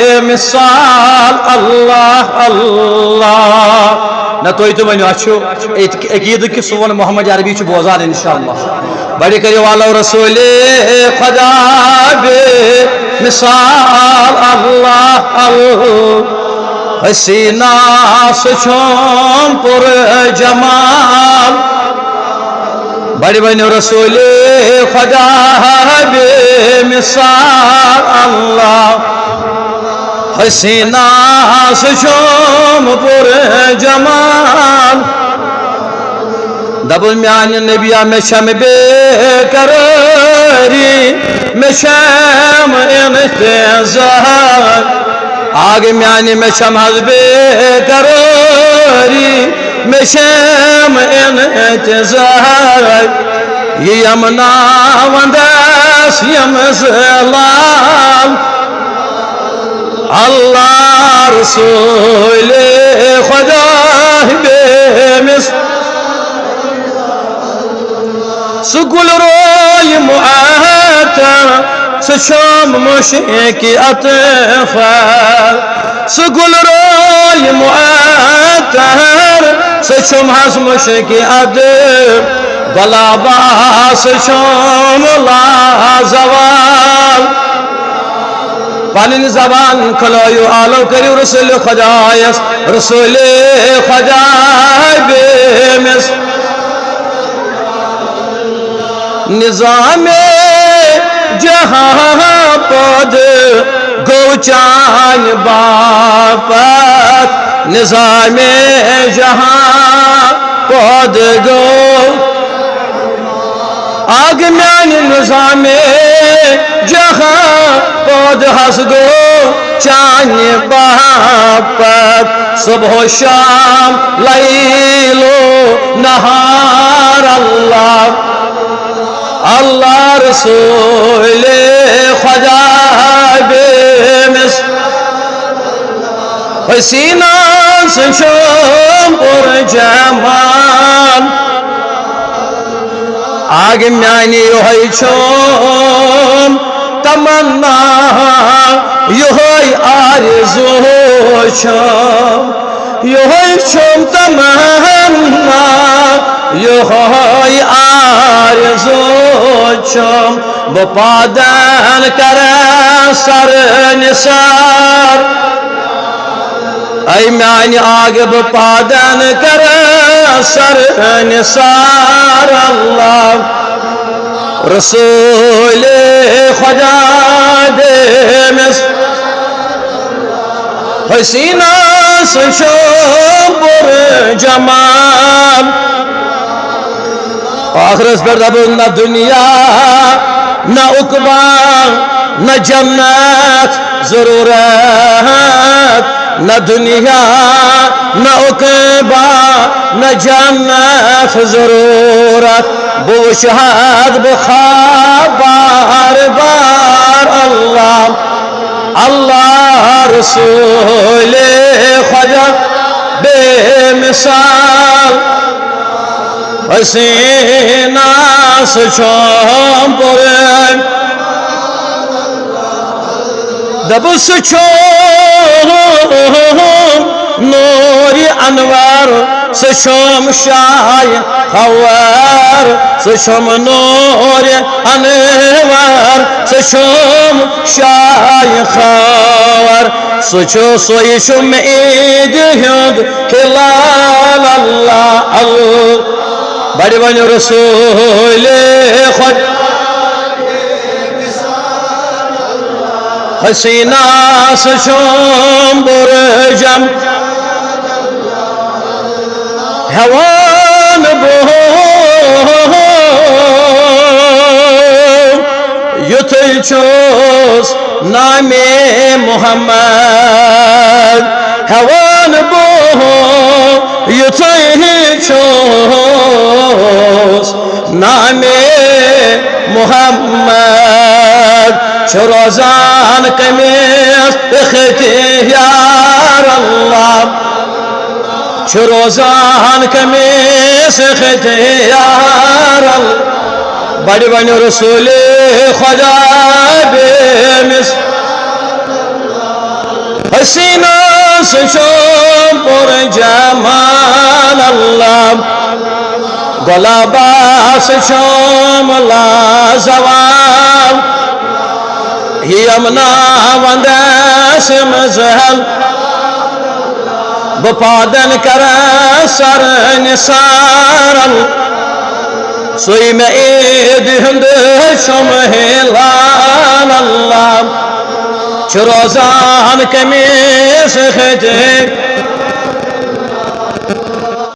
बेमिसाल अल्लाह अल्लाह न तो वन अकीद कि सुन मोहम्मद अरबी बोजान इंशाअल्लाह बड़े करो वालो रसूल खुदा बेमिसाल अल्लाह अल्लाह हसीना सुछों पुर जमाल बड़े बनो रसूल खुदा बेमिसाल अल्लाह हसीना सुशोम पुर जमाल दबुल म्यान नबिया में शम बेकरारी में शम इंतजार आगे म्यान में शम बेकरारी में शम इंतजार ये यमना वंदस यम लाल अल्लाह रसूल खुदा बेमिस सुगुल रोय मुआतर सशम मुशकी अतफर सुगुल रोय मुआतर सशम हस मुशकी अद बलाबा सशम ला जवाल पानी जबान खलोयु आलो करी रसूल खुदायस रसूल खुदा बेमिस निजामे जहां पद गोचान बापत निजामे जहां पद गो आग म्यान निजामे जहां पद हस गो चाने बापत सुबह शाम लैलो नहार अल्लाह अल्लाह रसूल खुदा बेमिस हसीना सुशोम पुर जमाल आगे म्यानी योहै छोम तमन्ना योहै आरज़ू छोम योहै छोम तमन्ना योहै आरज़ू छोम बपादन कर सर निसार ऐ म्यानी आगे बपादन कर सर निसार अल्लाह रसूल खुदा बेमिस हसीना सुशोम पुर जमाल आखिरत पर दब न दुनिया न उकबा न जन्नत जरूरत न दुनिया न उकबा न जन्नत जरूरत बुशहद बुखा बार बार अल्लाह अल्लाह रसूल खुदा बेमिसाल हसीना सुशोम पुर दब सुशोम नूरी अनवर सुशोम शाय खवर सुशोम नूर अनवर सुशोम शाय खवर सुचो सोई शुम ईद हुद खिलाल अल्लाह अल्लाह बड़े बनो रसूल खुदा हसीना सुशोम पुर जम हवान बो युथ छोस नामे मोहम्मद हवान बो युथ छोस नामे मोहम्मद रोजान कमेस इख्तियार अल्लाह रोजान कमीस खियार बड़ बन रसूल खुदा बेमिस हसीना सुशोम पर जमाल अल्लाह गुलाबास शोम लाजवाब यमुना वंदस मजहल बपादन कर सर निसारल सोई में ईद हिंद शुम हिलाल अल्लाह रोजान कमीस खजे